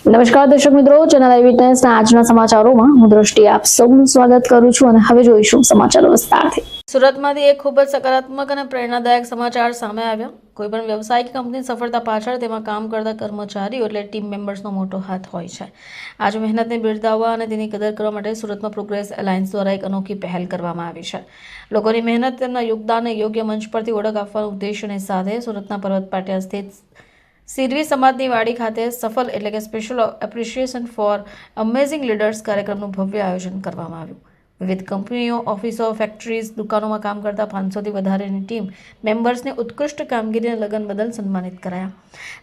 નમસ્કાર દર્શક મિત્રો, ચેનલ આઈ વિટનેસના આજના સમાચારોમાં હું દ્રષ્ટિ આપ સૌનું સ્વાગત કરું છું અને હવે જોઈશું સમાચારો વિસ્તારથી। સુરતમાંથી એક ખૂબ જ સકારાત્મક અને પ્રેરણાદાયક સમાચાર સામે આવ્યા। કોઈપણ વ્યવસાયિક કંપની સફળતા પાછળ તેમાં કામ કરતા કર્મચારીઓ એટલે ટીમ મેમ્બર્સનો મોટો હાથ હોય છે। આજ મહેનતને બિરદાવવા અને તેની કદર કરવા માટે સુરતમાં પ્રોગ્રેસ એલાયન્સ દ્વારા એક અનોખી પહેલ કરવામાં આવી છે। લોકોની મહેનત, તેમના યોગદાનને યોગ્ય મંચ પરથી ઓળખ આપવાના ઉદ્દેશ્યની સાથે સુરતના પર્વત પાટિયા સ્થિત સિરવી સમાજની વાડી ખાતે સફળ એટલે કે special appreciation for amazing leaders કાર્યક્રમનું ભવ્ય આયોજન કરવામાં આવ્યું। વિવિધ કંપનીઓ, ઓફિસો, ફેક્ટરીઝ, દુકાનોમાં કામ કરતા 500થી વધારેની ટીમ મેમ્બર્સને ઉત્કૃષ્ટ કામગીરીના લગન બદલ સન્માનિત કરાયા।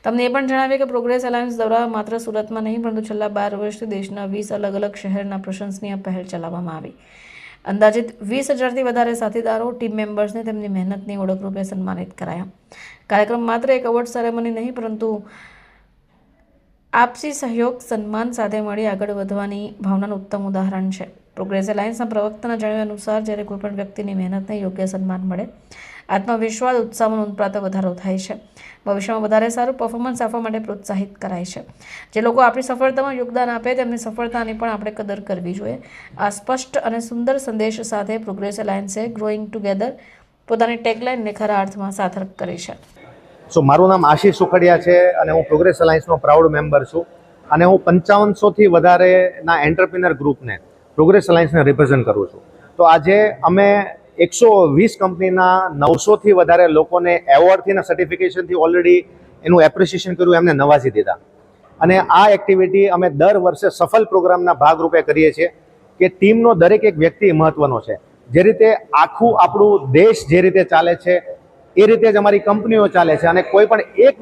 તમને એ પણ જણાવીએ કે પ્રોગ્રેસ એલાયન્સ દ્વારા માત્ર સુરતમાં નહીં પરંતુ છેલ્લા 12 વર્ષથી દેશના 20 અલગ અલગ શહેરના પ્રશંસનીય પહેલ ચલાવવામાં આવી। અંદાજિત 20,000થી વધારે સાથીદારો, ટીમ મેમ્બર્સને તેમની મહેનતની ઓળખ રૂપે સન્માનિત કરાયા। કાર્યક્રમ માત્ર એક એવોર્ડ સેરેમની નહીં પરંતુ આપસી સહયોગ, સન્માન સાથે મળી આગળ વધવાની ભાવનાનું ઉત્તમ ઉદાહરણ છે। પ્રોગ્રેસ એલાયન્સના પ્રવક્તાના જણાવ્યા અનુસાર જ્યારે કોઈપણ વ્યક્તિની મહેનતને યોગ્ય સન્માન મળે, આત્મવિશ્વાસ, ઉત્સાહમાં નોંધપાત્ર વધારો થાય છે। ભવિષ્યમાં વધારે સારું પરફોર્મન્સ આપવા માટે પ્રોત્સાહિત કરાય છે। જે લોકો આપણી સફળતામાં યોગદાન આપે તેમની સફળતાની પણ આપણે કદર કરવી જોઈએ। આ સ્પષ્ટ અને સુંદર સંદેશ સાથે પ્રોગ્રેસ એલાયન્સે ગ્રોઈંગ ટુગેધર પોતાની ટેગલાઇનને ખરા અર્થમાં સાર્થક કરી છે। મારું નામ આશીષ સુખડિયા છે અને હું પ્રોગ્રેસ અલાયન્સનો પ્રાઉડ મેમ્બર છું અને હું 5500થી વધારેના એન્ટરપ્રિનર ગ્રુપને પ્રોગ્રેસ અલાયન્સને રિપ્રેઝન્ટ કરું છું। તો આજે અમે 120 કંપનીના 900થી વધારે લોકોને એવોર્ડથી અને સર્ટિફિકેશનથી ઓલરેડી એનું એપ્રિસિએશન કર્યું, એમને નવાજી દીધા। અને આ એક્ટિવિટી અમે દર વર્ષે સફળ પ્રોગ્રામના ભાગરૂપે કરીએ છીએ કે ટીમનો દરેક એક વ્યક્તિ મહત્વનો છે। જે રીતે આખું આપણું દેશ જે રીતે ચાલે છે એ રીતે જ અમારી કંપનીઓ ચાલે છે અને કોઈ પણ એક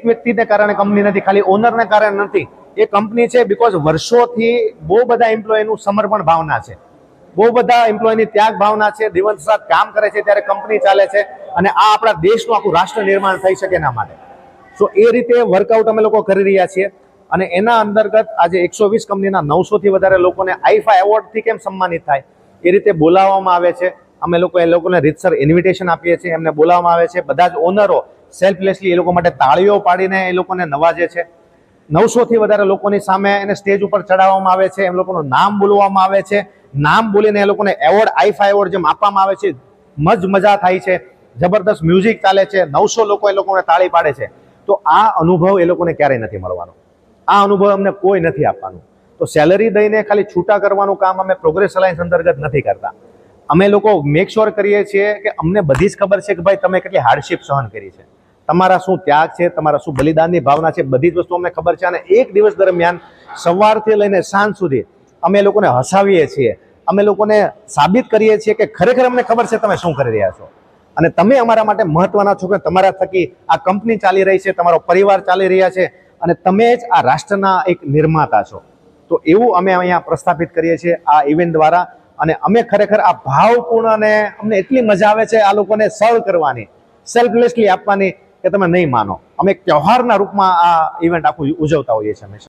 વ્યક્તિને કારણે કંપની નથી, ખાલી ઓનરને કારણે નથી। એ કંપની છે બિકોઝ વર્ષોથી બહુ બધા એમ્પ્લોયનું સમર્પણ ભાવના છે, બહુ બધા એમ્પ્લોયની ત્યાગ ભાવના છે, દિવસ રાત કામ કરે છે ત્યારે કંપની ચાલે છે અને આ આપણા દેશનું આખું રાષ્ટ્ર નિર્માણ થઈ શકે એના માટે। સો એ રીતે વર્કઆઉટ અમે લોકો કરી રહ્યા છીએ અને એના અંતર્ગત આજે 120 કંપનીના 900થી વધારે લોકોને આઈફા એવોર્ડથી કેમ સન્માનિત થાય એ રીતે બોલાવવામાં આવે છે। અમે લોકો એ લોકોને રીતસર ઇન્વિટેશન આપીએ છીએ, એમને બોલાવવામાં આવે છે। બધા જ ઓનરો સેલ્ફલેસલી એ લોકો માટે તાળીઓ પાડીને એ લોકોને નવાજે છે। 900થી વધારે લોકોની સામે એને સ્ટેજ ઉપર ચડાવવામાં આવે છે, એમ લોકોનું નામ બોલવામાં આવે છે, નામ બોલીને એ લોકોને એવોર્ડ, આઈફા એવોર્ડ જેમ આપવામાં આવે છે, મજા થાય છે, જબરદસ્ત મ્યુઝિક ચાલે છે, 900 લોકો એ લોકોને તાળી પાડે છે। તો આ અનુભવ એ લોકોને ક્યારેય નથી મળવાનો, આ અનુભવ અમને કોઈ નથી આપવાનું। તો સેલરી દઈને ખાલી છૂટા કરવાનું કામ અમે પ્રોગ્રેસ અલાયન્સ અંતર્ગત નથી કરતા। અમે લોકો મેક શ્યોર કરીએ છીએ કે અમને બધી જ ખબર છે કે ભાઈ તમે કેટલી હાર્ડશિપ સહન કરી છે, તમારા શું ત્યાગ છે, તમારા શું બલિદાનની ભાવના છે, બધી જ વસ્તુ અમને ખબર છે। અને એક દિવસ દરમિયાન સવારથી લઈને સાંજ સુધી અમે લોકોને હસાવીએ છીએ, અમે લોકોને સાબિત કરીએ છીએ કે ખરેખર અમને ખબર છે તમે શું કરી રહ્યા છો અને તમે અમારા માટે મહત્વના છો કે તમારા થકી આ કંપની ચાલી રહી છે, તમારો પરિવાર ચાલી રહ્યા છે અને તમે જ આ રાષ્ટ્રના એક નિર્માતા છો। તો એવું અમે અહીંયા પ્રસ્થાપિત કરીએ છીએ આ ઇવેન્ટ દ્વારા અને અમે ખરેખર આ ભાવપૂર્ણ અને અમને એટલી મજા આવે છે આ લોકોને સર્વ કરવાની, સેલ્ફલેસલી આપવાની કે તમે નહીં માનો। અમે એક તહેવારના રૂપમાં આ ઇવેન્ટ આખું ઉજવતા હોઈએ છીએ હંમેશા।